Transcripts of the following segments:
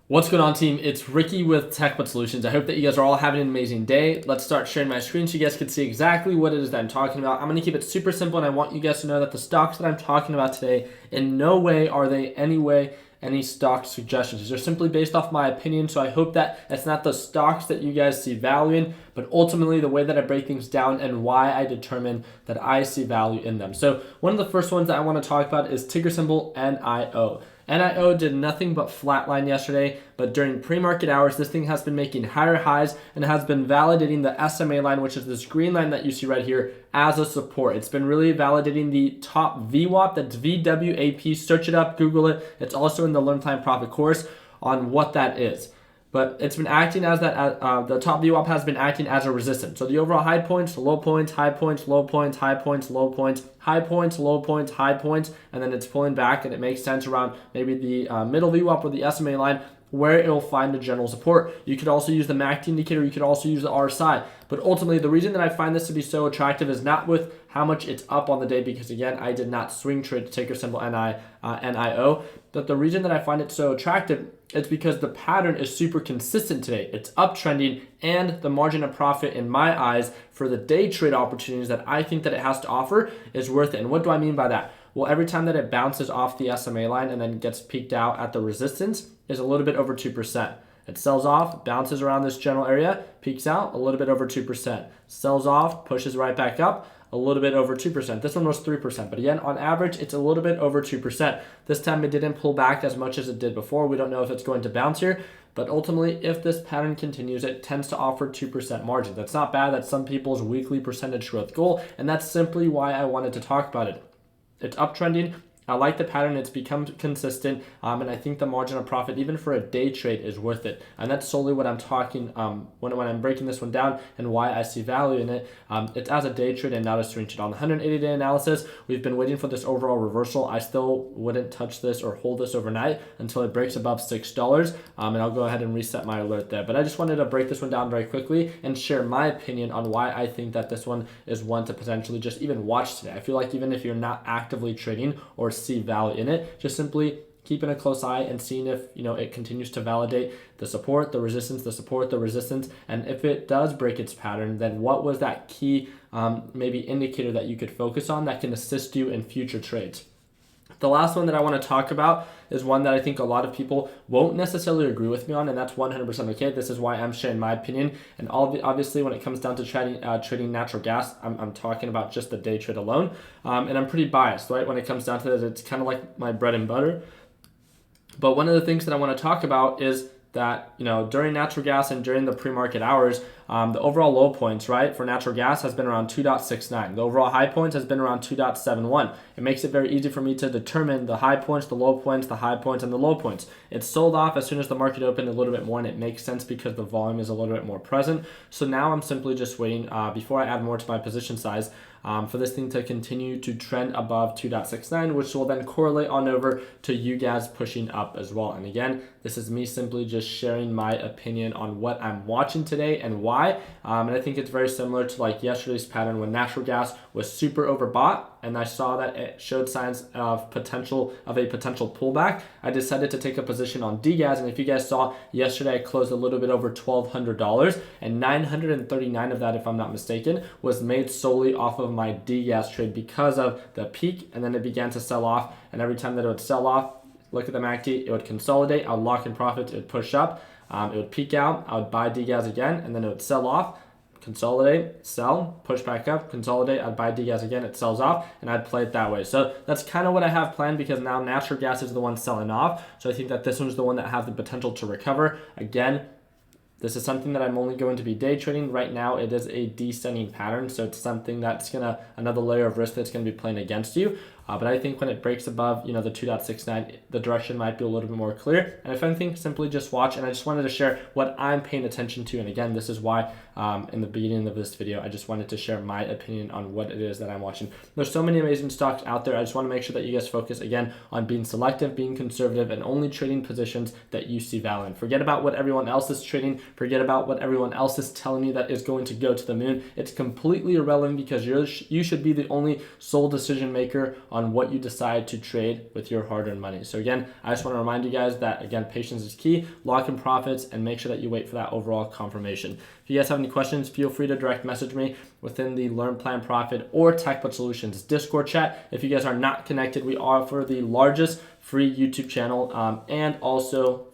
What's going on, team? It's Ricky with TechBot Solutions. I hope that you guys are all having an amazing day. Let's start sharing my screen so you guys can see exactly what it is that I'm talking about. I'm going to keep it super simple, and I want you guys to know that the stocks that I'm talking about today, in no way are they any stock suggestions. They're simply based off my opinion, so I hope that it's not the stocks that you guys see value in, but ultimately the way that I break things down and why I determine that I see value in them. So one of the first ones that I want to talk about is ticker symbol NIO. NIO did nothing but flatline yesterday, but during pre-market hours, this thing has been making higher highs and has been validating the SMA line, which is this green line that you see right here, as a support. It's been really validating the top VWAP, that's VWAP. Search it up, Google it. It's also in the Learn Plan Profit course on what that is. But it's been acting as that, the top VWAP has been acting as a resistance. So the overall high points, low points, high points, low points, high points, low points, high points, low points, high points, and then it's pulling back, and it makes sense around maybe the middle VWAP or the SMA line where it'll find the general support. You could also use the MACD indicator, you could also use the RSI. But ultimately, the reason that I find this to be so attractive is not with how much it's up on the day, because again, I did not swing trade the ticker symbol NIO. But the reason that I find it so attractive is because the pattern is super consistent today. It's uptrending, and the margin of profit in my eyes for the day trade opportunities that I think that it has to offer is worth it. And what do I mean by that? Well, every time that it bounces off the SMA line and then gets peaked out at the resistance is a little bit over 2%. It sells off, bounces around this general area, peaks out a little bit over 2%. Sells off, pushes right back up, a little bit over 2%. This one was 3%, but again, on average, it's a little bit over 2%. This time it didn't pull back as much as it did before. We don't know if it's going to bounce here, but ultimately, if this pattern continues, it tends to offer 2% margin. That's not bad. That's some people's weekly percentage growth goal, and that's simply why I wanted to talk about it. It's uptrending. I like the pattern. It's become consistent, and I think the margin of profit, even for a day trade, is worth it. And that's solely what I'm talking when I'm breaking this one down and why I see value in it. It's as a day trade and not a swing trade. On the 180-day analysis, we've been waiting for this overall reversal. I still wouldn't touch this or hold this overnight until it breaks above $6, and I'll go ahead and reset my alert there. But I just wanted to break this one down very quickly and share my opinion on why I think that this one is one to potentially just even watch today. I feel like even if you're not actively trading or see value in it, just simply keeping a close eye and seeing if it continues to validate the support, the resistance, the support, the resistance, and if it does break its pattern, then what was that key maybe indicator that you could focus on that can assist you in future trades. The last one that I want to talk about is one that I think a lot of people won't necessarily agree with me on, and that's 100% okay. This is why I'm sharing my opinion. And obviously, when it comes down to trading natural gas, I'm talking about just the day trade alone. And I'm pretty biased, right? When it comes down to this, it's kind of like my bread and butter. But one of the things that I want to talk about is that during natural gas and during the pre-market hours, the overall low points, right, for natural gas has been around 2.69. The overall high points has been around 2.71. It makes it very easy for me to determine the high points, the low points, the high points, and the low points. It's sold off as soon as the market opened a little bit more, and it makes sense because the volume is a little bit more present. So now I'm simply just waiting before I add more to my position size for this thing to continue to trend above 2.69, which will then correlate on over to you guys pushing up as well. And again, this is me simply just sharing my opinion on what I'm watching today and why. And I think it's very similar to like yesterday's pattern when natural gas was super overbought, and I saw that it showed signs of a potential pullback. I decided to take a position on degas, and if you guys saw yesterday, I closed a little bit over $1,200, and 939 of that, if I'm not mistaken, was made solely off of my degas trade because of the peak, and then it began to sell off, and every time that it would sell off, look at the MACD, it would consolidate, I would lock in profits, it would push up, it would peak out, I would buy degas again, and then it would sell off, consolidate, sell, push back up, consolidate, I'd buy degas again, it sells off, and I'd play it that way. So that's kind of what I have planned, because now natural gas is the one selling off. So I think that this one's the one that has the potential to recover. Again, this is something that I'm only going to be day trading. Right now, it is a descending pattern, so it's something that's another layer of risk that's gonna be playing against you. But I think when it breaks above, the 2.69, the direction might be a little bit more clear. And if anything, simply just watch. And I just wanted to share what I'm paying attention to. And again, this is why in the beginning of this video, I just wanted to share my opinion on what it is that I'm watching. There's so many amazing stocks out there. I just want to make sure that you guys focus, again, on being selective, being conservative, and only trading positions that you see value in. Forget about what everyone else is trading. Forget about what everyone else is telling you that is going to go to the moon. It's completely irrelevant, because you should be the only sole decision maker on what you decide to trade with your hard-earned money. So again, I just want to remind you guys that, again, patience is key. Lock in profits and make sure that you wait for that overall confirmation. If you guys have any questions, feel free to direct message me within the Learn Plan Profit or TechBud Solutions Discord chat. If you guys are not connected, we offer the largest free YouTube channel and also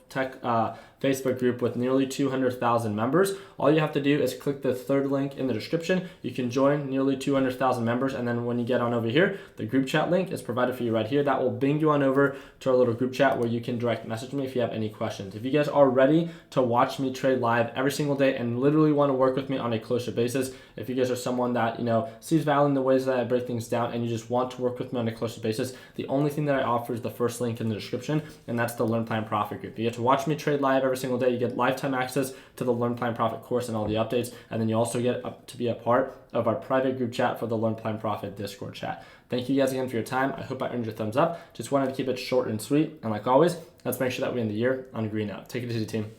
Facebook group with nearly 200,000 members. All you have to do is click the third link in the description. You can join nearly 200,000 members, and then when you get on over here, the group chat link is provided for you right here. That will bring you on over to our little group chat where you can direct message me if you have any questions. If you guys are ready to watch me trade live every single day and literally want to work with me on a closer basis, if you guys are someone that sees value in the ways that I break things down and you just want to work with me on a closer basis, the only thing that I offer is the first link in the description, and that's the Learn Plan Profit group. You get to watch me trade live every single day. You get lifetime access to the Learn Plan Profit course and all the updates, and then you also get to be a part of our private group chat for the Learn Plan Profit Discord chat. Thank you guys again for your time. I hope I earned your thumbs up. Just wanted to keep it short and sweet, and like always, let's make sure that we end the year on a green note. Take it easy, team.